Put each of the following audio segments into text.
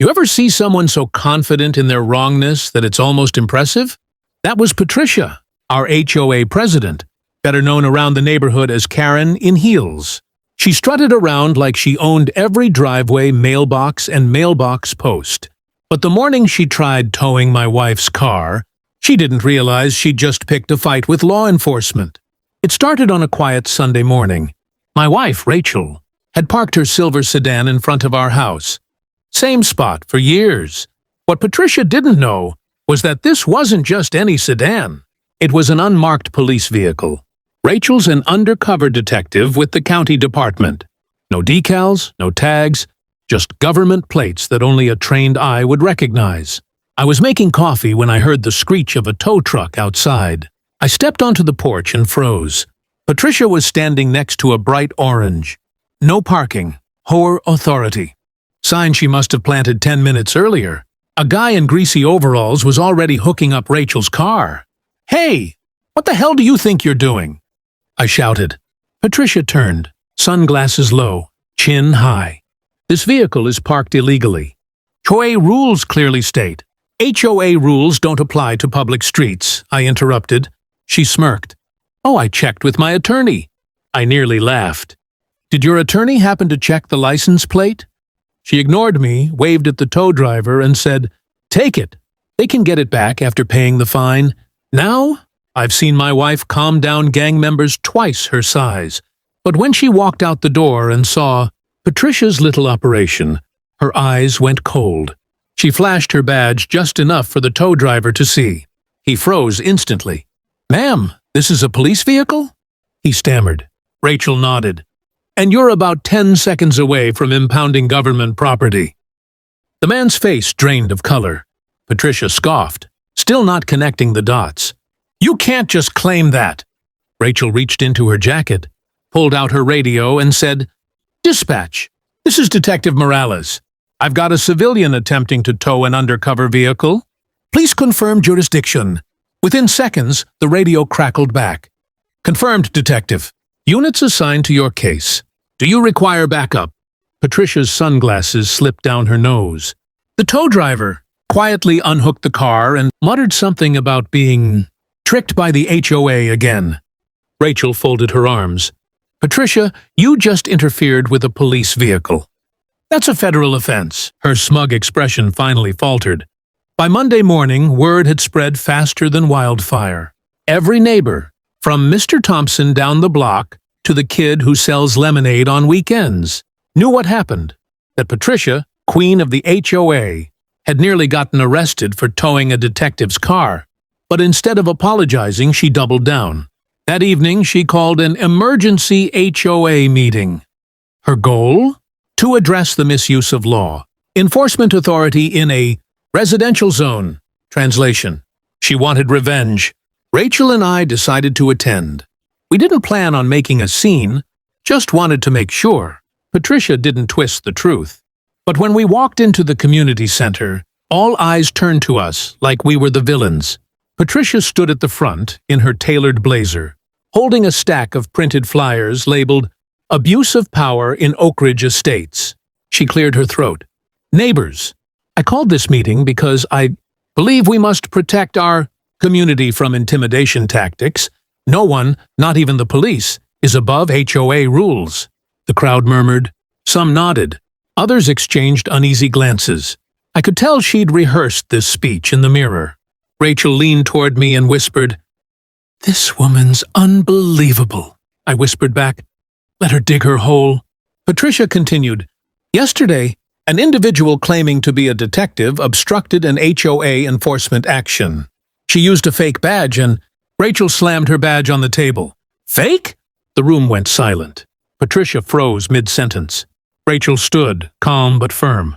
You ever see someone so confident in their wrongness that it's almost impressive? That was Patricia, our HOA president, better known around the neighborhood as Karen in heels. She strutted around like she owned every driveway, mailbox, and mailbox post. But the morning she tried towing my wife's car, she didn't realize she'd just picked a fight with law enforcement. It started on a quiet Sunday morning. My wife, Rachel, had parked her silver sedan in front of our house. Same spot for years. What Patricia didn't know was that this wasn't just any sedan. It was an unmarked police vehicle. Rachel's an undercover detective with the county department. No decals, no tags, just government plates that only a trained eye would recognize. I was making coffee when I heard the screech of a tow truck outside. I stepped onto the porch and froze. Patricia was standing next to a bright orange. No parking. HOA Authority. Sign she must have planted 10 minutes earlier. A guy in greasy overalls was already hooking up Rachel's car. "Hey, what the hell do you think you're doing?" I shouted. Patricia turned, sunglasses low, chin high. "This vehicle is parked illegally. HOA rules clearly state." "HOA rules don't apply to public streets," I interrupted. She smirked. "Oh, I checked with my attorney." I nearly laughed. "Did your attorney happen to check the license plate?" She ignored me, waved at the tow driver, and said, "Take it. They can get it back after paying the fine. Now, I've seen my wife calm down gang members twice her size. But when she walked out the door and saw Patricia's little operation, her eyes went cold. She flashed her badge just enough for the tow driver to see. He froze instantly. "Ma'am, this is a police vehicle?" He stammered. Rachel nodded. "And you're about 10 seconds away from impounding government property." The man's face drained of color. Patricia scoffed, still not connecting the dots. "You can't just claim that." Rachel reached into her jacket, pulled out her radio, and said, "Dispatch, this is Detective Morales. I've got a civilian attempting to tow an undercover vehicle. Please confirm jurisdiction." Within seconds, the radio crackled back. "Confirmed, Detective. Units assigned to your case. Do you require backup?" Patricia's sunglasses slipped down her nose. The tow driver quietly unhooked the car and muttered something about being tricked by the HOA again. Rachel folded her arms. "Patricia, you just interfered with a police vehicle. That's a federal offense." Her smug expression finally faltered. By Monday morning, word had spread faster than wildfire. Every neighbor, from Mr. Thompson down the block to the kid who sells lemonade on weekends, knew what happened, that Patricia, queen of the HOA, had nearly gotten arrested for towing a detective's car. But instead of apologizing, she doubled down. That evening, she called an emergency HOA meeting. Her goal? To address the misuse of law. Enforcement authority in a residential zone. Translation. She wanted revenge. Rachel and I decided to attend. We didn't plan on making a scene, just wanted to make sure Patricia didn't twist the truth. But when we walked into the community center, all eyes turned to us like we were the villains. Patricia stood at the front in her tailored blazer, holding a stack of printed flyers labeled "Abuse of Power in Oak Ridge Estates." She cleared her throat. "Neighbors, I called this meeting because I believe we must protect our community from intimidation tactics. No one, not even the police, is above HOA rules." The crowd murmured. Some nodded. Others exchanged uneasy glances. I could tell she'd rehearsed this speech in the mirror. Rachel leaned toward me and whispered, "This woman's unbelievable." I whispered back, "Let her dig her hole." Patricia continued, "Yesterday, an individual claiming to be a detective obstructed an HOA enforcement action. She used a fake badge and..." Rachel slammed her badge on the table. "Fake?" The room went silent. Patricia froze mid-sentence. Rachel stood, calm but firm.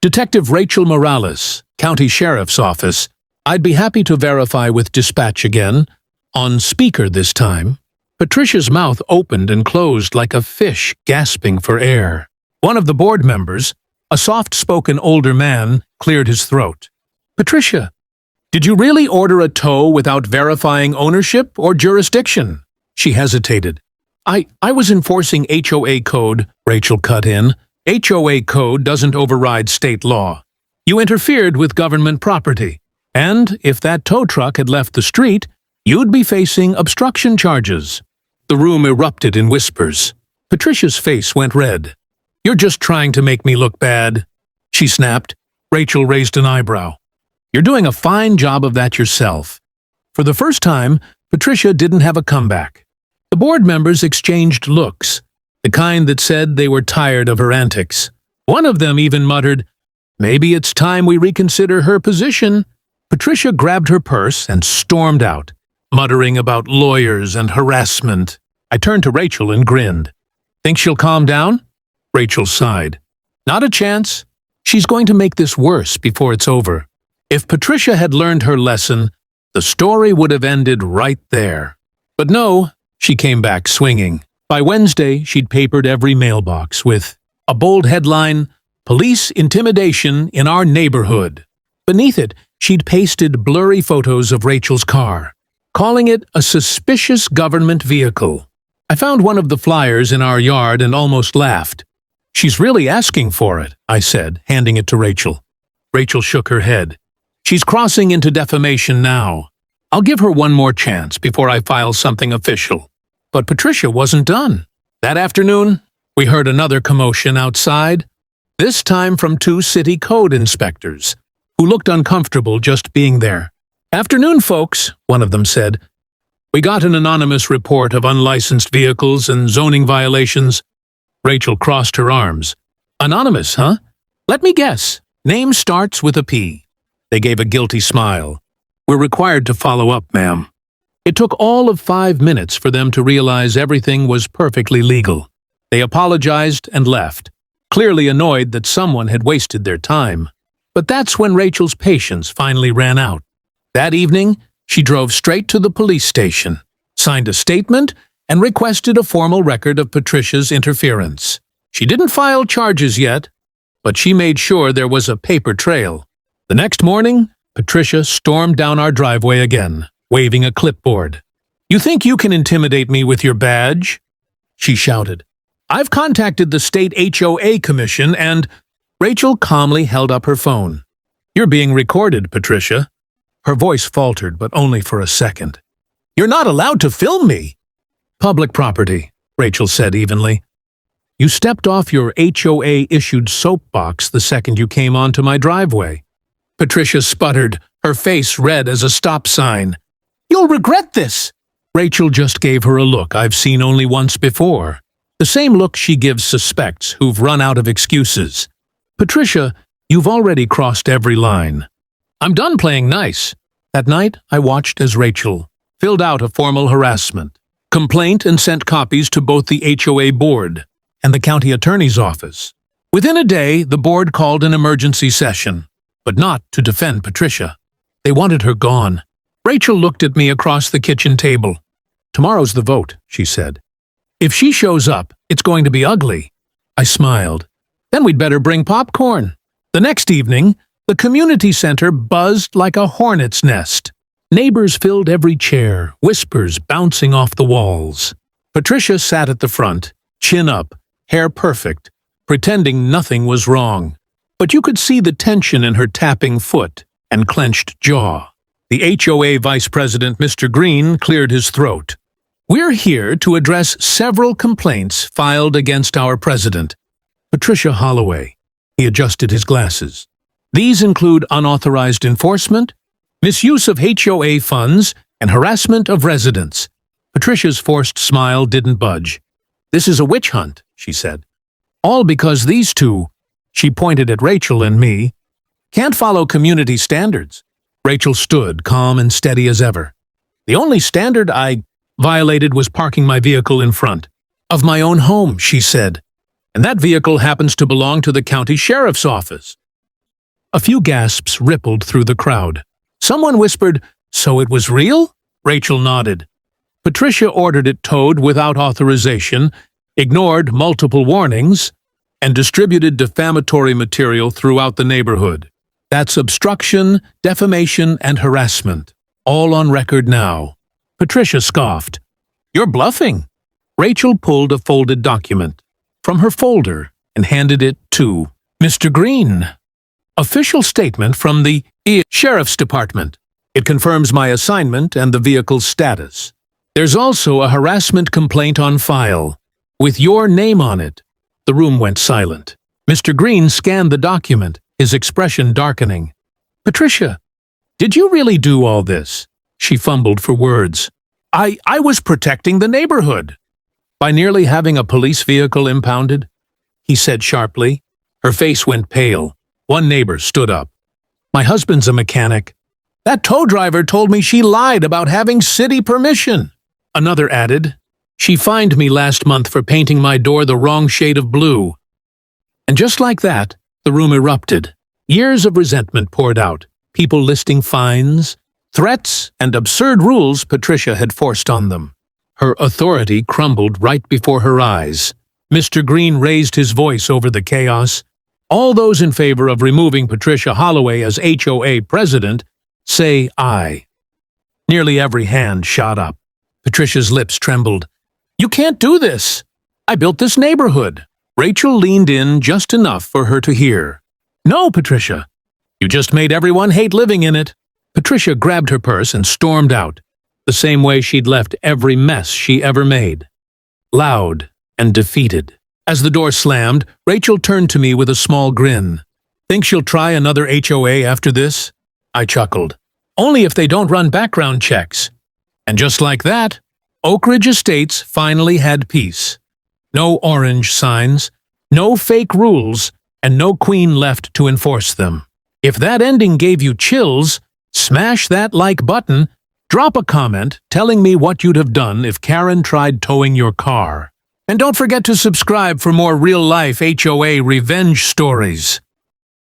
"Detective Rachel Morales, County Sheriff's Office. I'd be happy to verify with dispatch again. On speaker this time." Patricia's mouth opened and closed like a fish gasping for air. One of the board members, a soft-spoken older man, cleared his throat. "Patricia, did you really order a tow without verifying ownership or jurisdiction?" She hesitated. I was enforcing HOA code," Rachel cut in. "HOA code doesn't override state law. You interfered with government property. And if that tow truck had left the street, you'd be facing obstruction charges." The room erupted in whispers. Patricia's face went red. "You're just trying to make me look bad," she snapped. Rachel raised an eyebrow. "You're doing a fine job of that yourself." For the first time, Patricia didn't have a comeback. The board members exchanged looks, the kind that said they were tired of her antics. One of them even muttered, "Maybe it's time we reconsider her position." Patricia grabbed her purse and stormed out, muttering about lawyers and harassment. I turned to Rachel and grinned. "Think she'll calm down?" Rachel sighed. "Not a chance. She's going to make this worse before it's over." If Patricia had learned her lesson, the story would have ended right there. But no, she came back swinging. By Wednesday, she'd papered every mailbox with a bold headline, "Police Intimidation in Our Neighborhood." Beneath it, she'd pasted blurry photos of Rachel's car, calling it a suspicious government vehicle. I found one of the flyers in our yard and almost laughed. "She's really asking for it," I said, handing it to Rachel. Rachel shook her head. "She's crossing into defamation now. I'll give her one more chance before I file something official." But Patricia wasn't done. That afternoon, we heard another commotion outside, this time from 2 city code inspectors, who looked uncomfortable just being there. "Afternoon, folks," one of them said. "We got an anonymous report of unlicensed vehicles and zoning violations." Rachel crossed her arms. "Anonymous, huh? Let me guess. Name starts with a P." They gave a guilty smile. "We're required to follow up, ma'am." It took all of 5 minutes for them to realize everything was perfectly legal. They apologized and left, clearly annoyed that someone had wasted their time. But that's when Rachel's patience finally ran out. That evening, she drove straight to the police station, signed a statement, and requested a formal record of Patricia's interference. She didn't file charges yet, but she made sure there was a paper trail. The next morning, Patricia stormed down our driveway again, waving a clipboard. "You think you can intimidate me with your badge?" she shouted. "I've contacted the state HOA commission and—" Rachel calmly held up her phone. "You're being recorded, Patricia." Her voice faltered, but only for a second. "You're not allowed to film me." "Public property," Rachel said evenly. "You stepped off your HOA-issued soapbox the second you came onto my driveway." Patricia sputtered, her face red as a stop sign. "You'll regret this." Rachel just gave her a look I've seen only once before. The same look she gives suspects who've run out of excuses. "Patricia, you've already crossed every line. I'm done playing nice." That night, I watched as Rachel filled out a formal harassment complaint and sent copies to both the HOA board and the county attorney's office. Within a day, the board called an emergency session, but not to defend Patricia. They wanted her gone. Rachel looked at me across the kitchen table. "Tomorrow's the vote," she said. "If she shows up, it's going to be ugly." I smiled. "Then we'd better bring popcorn." The next evening, the community center buzzed like a hornet's nest. Neighbors filled every chair, whispers bouncing off the walls. Patricia sat at the front, chin up, hair perfect, pretending nothing was wrong. But you could see the tension in her tapping foot and clenched jaw. The HOA vice president, Mr. Green, cleared his throat. "We're here to address several complaints filed against our president, Patricia Holloway." He adjusted his glasses. "These include unauthorized enforcement, misuse of HOA funds, and harassment of residents." Patricia's forced smile didn't budge. "This is a witch hunt," she said. "All because these two," she pointed at Rachel and me, "can't follow community standards." Rachel stood, calm and steady as ever. "The only standard I violated was parking my vehicle in front of my own home," she said. "And that vehicle happens to belong to the county sheriff's office." A few gasps rippled through the crowd. Someone whispered, "So it was real?" Rachel nodded. Patricia ordered it towed without authorization, ignored multiple warnings, and distributed defamatory material throughout the neighborhood. That's obstruction, defamation, and harassment, all on record now. Patricia scoffed. "You're bluffing." Rachel pulled a folded document from her folder and handed it to Mr. Green. Official statement from the Sheriff's Department. It confirms my assignment and the vehicle's status. There's also a harassment complaint on file, with your name on it. The room went silent. Mr. Green scanned the document, his expression darkening. Patricia, did you really do all this? She fumbled for words. I was protecting the neighborhood. By nearly having a police vehicle impounded? He said sharply. Her face went pale. One neighbor stood up. My husband's a mechanic. That tow driver told me she lied about having city permission. Another added, she fined me last month for painting my door the wrong shade of blue. And just like that, the room erupted. Years of resentment poured out, people listing fines, threats, and absurd rules Patricia had forced on them. Her authority crumbled right before her eyes. Mr. Green raised his voice over the chaos. All those in favor of removing Patricia Holloway as HOA president, say aye. Nearly every hand shot up. Patricia's lips trembled. You can't do this. I built this neighborhood. Rachel leaned in just enough for her to hear. No, Patricia. You just made everyone hate living in it. Patricia grabbed her purse and stormed out, the same way she'd left every mess she ever made. Loud and defeated. As the door slammed, Rachel turned to me with a small grin. Think she'll try another HOA after this? I chuckled. Only if they don't run background checks. And just like that, Oak Ridge Estates finally had peace. No orange signs, no fake rules, and no queen left to enforce them. If that ending gave you chills, smash that like button, drop a comment telling me what you'd have done if Karen tried towing your car. And don't forget to subscribe for more real-life HOA revenge stories.